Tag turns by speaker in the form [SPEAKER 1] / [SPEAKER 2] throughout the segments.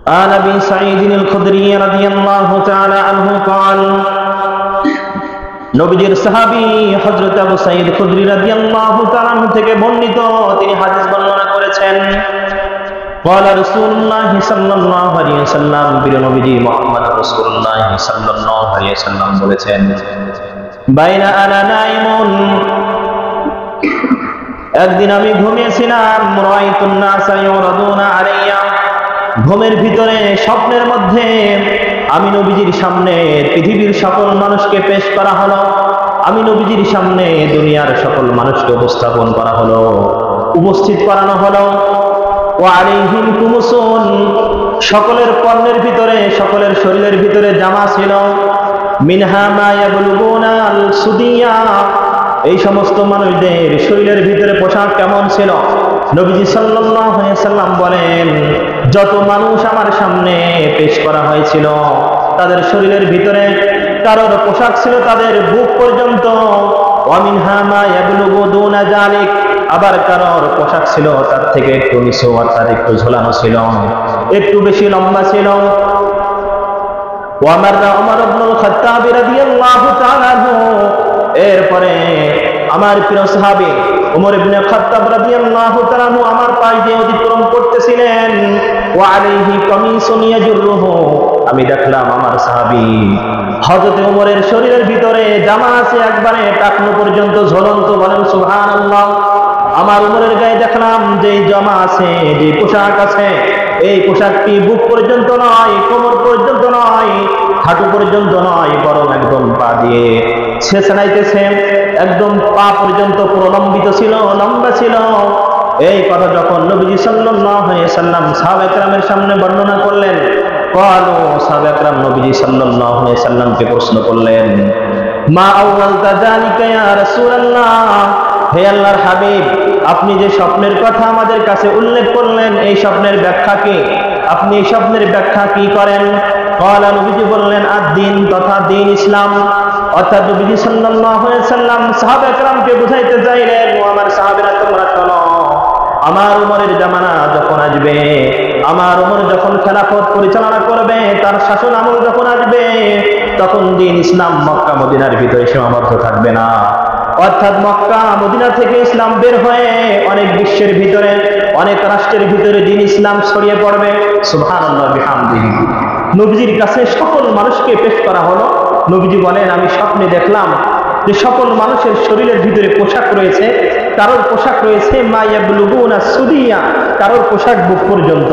[SPEAKER 1] عن أبي سعيد الخدري رضي الله تعالى عنه قال নবীজির সাহাবী হযরত আবু সাঈদ খুদরি রাদিয়াল্লাহু তাআলা আনহু থেকে বর্ণিত তিনি হাদিস বর্ণনা করেছেন قال رسول الله صلى الله عليه وسلم প্রিয় নবীজি মুহাম্মদ রাসূলুল্লাহ সাল্লাল্লাহু আলাইহি ওয়াসাল্লাম বলেছেন বাইনা আনা নাইমুন একদিন আমি ঘুমিয়েছিলাম রাআইতুন নাসা ইউরাদুনা আলাইয়া ঘুমের ভিতরে স্বপ্নের মধ্যে আমি নবীজির সামনে পৃথিবীর সকল মানুষকে পেশ করা হলো আমি নবীজির সামনে দুনিয়ার সকল মানুষকে উপস্থাপন করা হলো উপস্থিত করানো হলো ওয়া আলাইহিম কুমুসুন সকলের কর্ণের ভিতরে সকলের শরীরের ভিতরে জামা ছিল মিনহা মা ইয়াবলুগুনা আল সুদিয়া এই সমস্ত মানুষদের শরীরের ভিতরে পোশাক কেমন ছিল নবীজি সাল্লাল্লাহু আলাইহি ওয়াসাল্লাম বলেন যত মানুষ আমার সামনে পেশ করা হয়েছিল তাদের শরীরের ভিতরে কারোর পোশাক ছিল তাদের বুক পর্যন্ত ওয়া মিনহা মা ইয়াবলুগু দুনা যালিক আবার কারোর পোশাক ছিল তার থেকে একটু নিচু অর্থাৎ একটু ঝোলানো ছিল একটু বেশি লম্বা ছিল ওয়া মাররা উমর ইবনুল খাত্তাব রাদিয়াল্লাহু তাআলা এরপরে আমার প্রিয় সাহাবী উমর ইবনে খাত্তাব রাদিয়াল্লাহু তাআলা আমার পাশ দিয়ে অতিক্রম করতেছিলেন ওয়া আলাইহি কামিসুন ইয়াজুরুহু আমি দেখলাম আমার সাহাবী হযরত উমরের শরীরের ভিতরে জামা আছে একবারে টাকনু পর্যন্ত ঝুলন্ত বলেন সুবহানাল্লাহ আমার উমরের গায়ে দেখলাম যে জামা আছে যে পোশাক আছে এই পোশাকটি বুক পর্যন্ত নয় কোমর পর্যন্ত নয় হাঁটু পর্যন্ত নয় বরং একদম পা দিয়ে ছেঁচড়াইতেছে একদম পা পর্যন্ত প্রলম্বিত ছিল লম্বা ছিল এই কথা যখন নবীজি সাল্লাল্লাহু আলাইহি ওয়াসাল্লাম সাহাবায়ে কেরামের সামনে বর্ণনা করলেন ক্বালু সাহাবায়ে কেরাম নবীজি সাল্লাল্লাহু আলাইহি ওয়াসাল্লামকে প্রশ্ন করলেন মা আউয়ালতা যালিকা ইয়া রাসূলুল্লাহ হে আল্লাহর হাবিব আপনি যে স্বপ্নের কথা আমাদের কাছে উল্লেখ করলেন এই স্বপ্নের ব্যাখ্যা কি আপনি এই স্বপ্নের ব্যাখ্যা কি করেন ক্বালা নবীজি বললেন আদ-দ্বীন তথা দ্বীন ইসলাম অর্থাৎ নবীজি সাল্লাল্লাহু আলাইহি ওয়াসাল্লাম সাহাবায়ে কেরামকে বুঝাইতে চাইলেন ও আমার সাহাবীরা তোমরা শোনো আমার উমরের জামানা যখন আসবে আমার উমর যখন খেলাফত পরিচালনা করবে তার শাসন আমল যখন আসবে তখন দ্বীন ইসলাম মক্কা মদিনার ভিতরে সীমাবদ্ধ থাকবে না অর্থাৎ মক্কা মদিনা থেকে ইসলাম বের হয়ে অনেক বিশ্বের ভিতরে অনেক রাষ্ট্রের ভিতরে দ্বীন ইসলাম ছড়িয়ে পড়বে সুবহানাল্লাহ বিহামদিহি নবীজির কাছে সকল মানুষকে পেশ করা হলো নবীজি বলেন আমি স্বপ্নে দেখলাম যে সকল মানুষের শরীরের ভিতরে পোশাক রয়েছে কারোর পোশাক রয়েছে মা ইয়াবলুগুনা সুদিয়া কারোর পোশাক বুক পর্যন্ত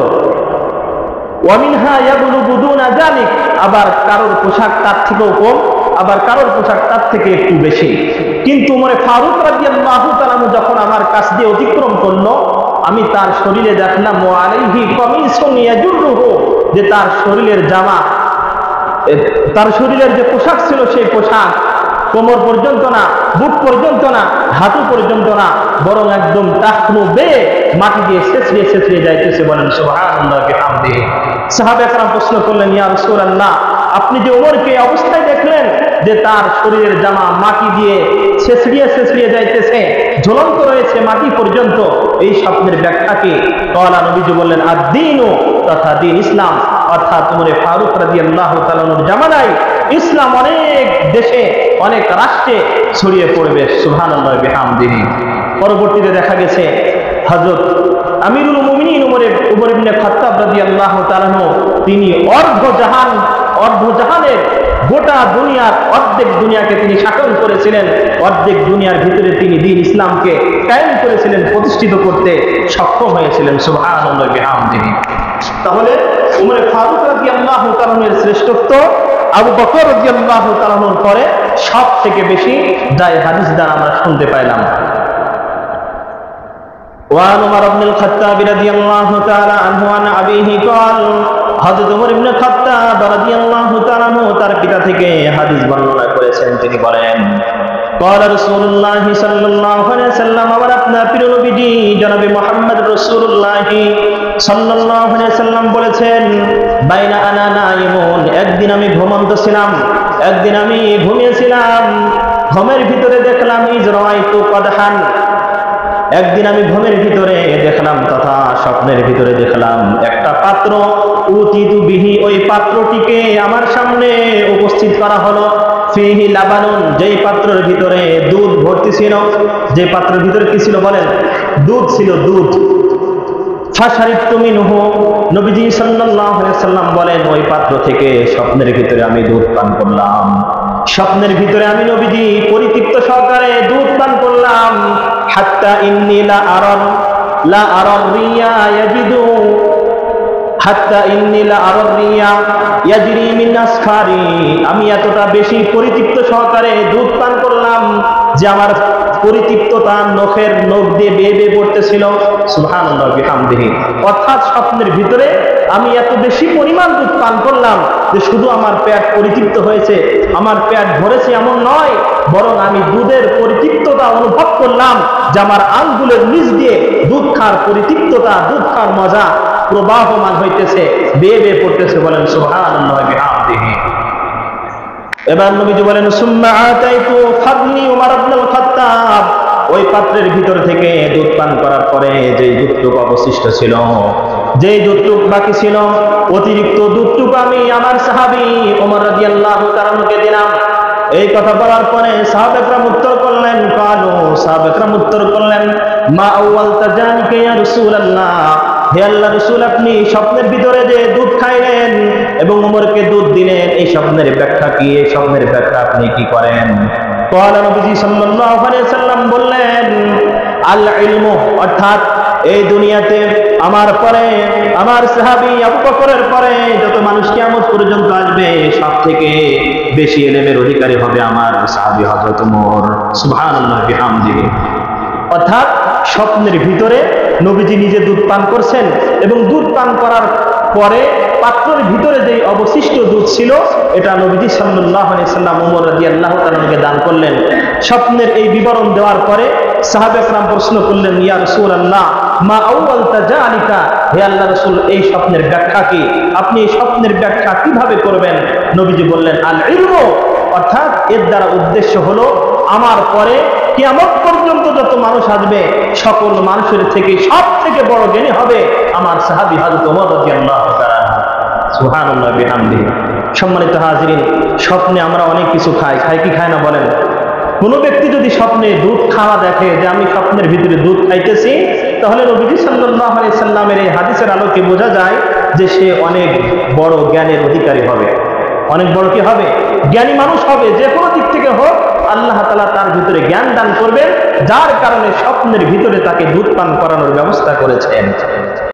[SPEAKER 1] ওয়া মিনহা ইয়াবলুগু দুনা যালিক আবার কারোর পোশাক তার থেকেও কম আবার কারোর পোশাক তার থেকে একটু বেশি কিন্তু ওমর ফারুক রাদিয়াল্লাহু তাআলা যখন আমার কাছ দিয়ে অতিক্রম করলো আমি তার শরীরে দেখলাম ওয়া আলাইহি কামিসুন ইয়াজুরুহু যে তার শরীরের জামা তার শরীরের যে পোশাক ছিল সেই পোশাক কোমর পর্যন্ত না বুক পর্যন্ত না হাঁটু পর্যন্ত না বরং একদম টাকনু বেয়ে মাটি দিয়ে ছেঁচড়িয়ে ছেঁচড়িয়ে যাইতেছে বলেন সুবহানাল্লাহ বিহামদিহি সাহাবায়ে কেরাম প্রশ্ন করলেন ইয়া রাসূলুল্লাহ আপনি যে ওমরকে অবস্থায় দেখলেন যে তার শরীরের জামা মাটি দিয়ে ছেঁচড়িয়ে ছেঁচড়িয়ে যাইতেছে ঝুলন্ত রয়েছে মাটি পর্যন্ত এই স্বপ্নের ব্যাখ্যা কি ক্বালা নবীজি বললেন আদ-দ্বীনু তথা দ্বীন ইসলাম অর্থাৎ উমর ফারুক রাদিয়াল্লাহু তাআলার জামানায় ইসলাম অনেক দেশে অনেক রাষ্ট্রে ছড়িয়ে পড়বে সুবহানাল্লাহ বিহামদিহি পরবর্তীতে দেখা গেছে হযরত আমিরুল মুমিনিন উমর ইবনে খাত্তাব রাদিয়াল্লাহু তাআলা তিনি অর্ধজাহানের গোটা দুনিয়ার অর্ধেক দুনিয়াকে তিনি শাসন করেছিলেন অর্ধেক দুনিয়ার ভিতরে তিনি দ্বীন ইসলামকে কায়েম করেছিলেন প্রতিষ্ঠিত করতে সক্ষম হয়েছিলেন সুবহানাল্লাহ বিহামদিহি তাহলে উমর ফারুক রাদিয়াল্লাহু তাআলার শ্রেষ্ঠত্ব আবু বকর রাদিয়াল্লাহু তাআলার পরে সব থেকে বেশি যাই হাদিস দ্বারা আমরা শুনতে পাইলাম وعن عمر بن الخطاب رضي الله تعالى عنه عن أبيه قال হযরত ওমর ইবনে খাত্তাব রাদিয়াল্লাহু তাআলা তার পিতা থেকে হাদিস বর্ণনা করেছেন তিনি বলেন قال رسول الله صلى الله عليه وسلم আমার আপনার প্রিয় নবীজি জনাবে মুহাম্মদ রাসূলুল্লাহ সাল্লাল্লাহু আলাইহি ওয়াসাল্লাম বলেছেন বাইনা আনা নাইমুন একদিন আমি ঘুমন্ত ছিলাম একদিন আমি ঘুমিয়েছিলাম ঘুমের ভিতরে দেখলাম ইজরাইতু কদহান একদিন আমি ঘুমের ভিতরে দেখলাম তথা স্বপ্নের ভিতরে দেখলাম একটা পাত্র উতিতু বিহি, ওই পাত্রটিকে আমার সামনে উপস্থিত করা হলো। ফিহি লাবানুন, যেই পাত্রের ভিতরে দুধ ভর্তি ছিল। যে পাত্রের ভিতরে কি ছিল বলেন? দুধ ছিল, দুধ। ফাশারিবতু মিনহু, নবীজি সাল্লাল্লাহু আলাইহি সাল্লাম বলেন, ওই পাত্র থেকে স্বপ্নের ভিতরে আমি দুধ পান করলাম। স্বপ্নের ভিতরে আমি নবীজি পরিতৃপ্ত সহকারে দুধ পান করলাম। হাত্তা ইন্নী লা আরার রিয়া ইয়াজিদু, হাত্তা ইন্নী লা আরার রিয়া ইয়াজরি মিন আসফারি, আমি এতটা বেশি পরিতৃপ্ত সহকারে দুধ পান করলাম যে আমার পরিতৃপ্ততা নখের নখ দিয়ে বেয়ে বেয়ে পড়তেছিল। সুবহানাল্লাহ বিহামদিহি। অর্থাৎ স্বপ্নের ভিতরে আমি এত বেশি পরিমাণ দুধ পান করলাম যে শুধু আমার পেট পরিতৃপ্ত হয়েছে, আমার পেট ভরেছে এমন নয়, বরং আমি দুধের পরিতৃপ্ততা অনুভব করলাম যে আমার আঙ্গুলের নিচ দিয়ে দুধ খাওয়ার পরিতৃপ্ততা, দুধ খাওয়ার মজা প্রবাহমান হইতেছে, বেয়ে বেয়ে পড়তেছে। বলেন সুবহানাল্লাহ বিহামদিহি। এবার নবীজি বলেন, সুম্মা আতাইতু ফাদনি উমর ইবনুল খাত্তাব, ওই পাত্রের ভিতর থেকে দুধ পান করার পরে যে দুধটুকু অবশিষ্ট ছিল, যে দুধটুকু বাকি ছিল, অতিরিক্ত দুধটুকু আমি আমার সাহাবী ওমর রাদিয়াল্লাহু তাআলাকে দিলাম। এই কথা বলার পরে সাহাবায়ে উত্তর করলেন, সাহাবায়ে উত্তর করলেন, মা আউয়ালতা জানিকা ইয়া রাসূলুল্লাহ, হে আল্লাহর রাসূল, আপনি স্বপ্নের ভিতরে যে দুধ খাইলেন এবং ওমরকে দুধ দিলেন, এই স্বপ্নের ব্যাখ্যা কি? এই স্বপ্নের ব্যাখ্যা আপনি কি করেন? ক্বালা, নবীজি সাল্লাল্লাহু আলাইহি সাল্লাম বললেন, আল ইলমু, অর্থাৎ এই দুনিয়াতে আমার পরে, আমার সাহাবী আবু বকরের পরে যত মানুষ কিয়ামত পর্যন্ত আসবে, সবথেকে বেশি ইলমের অধিকারী হবে আমার সাহাবী হযরত ওমর। সুবহানাল্লাহ বিহামদিহি। অর্থাৎ স্বপ্নের ভিতরে নবীজি নিজে দুধ পান করছেন এবং দুধ পান করার পরে পাত্রের ভিতরে যে অবশিষ্ট দুধ ছিল, এটা নবীজি সাল্লাল্লাহু আলাইহি সাল্লাম ওমর রাদিয়াল্লাহু তাআলাকে দান করলেন। স্বপ্নের এই বিবরণ দেওয়ার পরে সাহাবায়ে কেরাম প্রশ্ন করলেন, ইয়া রাসূলুল্লাহ, মা আউয়ালতা জালিকা, হে আল্লাহর রাসূল, এই স্বপ্নের ব্যাখ্যা কি? আপনি এই স্বপ্নের ব্যাখ্যা কিভাবে করবেন? নবীজি বললেন, আল ইলমু, অর্থাৎ এর দ্বারা উদ্দেশ্য হলো আমার পরে কিয়ামত পর্যন্ত যত মানুষ আসবে, সকল মানুষের থেকে সব থেকে বড় জ্ঞানী হবে আমার সাহাবী হযরত ওমর রাদিয়াল্লাহু তাআলা। সুবহানাল্লাহ বিহামদিহি। সম্মানিত হাজিরিন, স্বপ্নে আমরা অনেক কিছু খাই কি খাই না বলেন? কোনো ব্যক্তি যদি স্বপ্নে দুধ খাওয়া দেখে যে আমি স্বপ্নের ভিতরে দুধ খাইতেছি, তাহলে নবীজি সাল্লাল্লাহু আলাইহি সাল্লামের এই হাদিসের আলোকে বোঝা যায় যে সে অনেক বড় জ্ঞানের অধিকারী হবে, অনেক বড় কি হবে? জ্ঞানী মানুষ হবে। যে কোনো দিক থেকে হোক আল্লাহ তাআলা তার ভিতরে জ্ঞান দান করবেন, যার কারণে স্বপ্নের ভিতরে তাকে দুধ পান করানোর ব্যবস্থা করেছেন।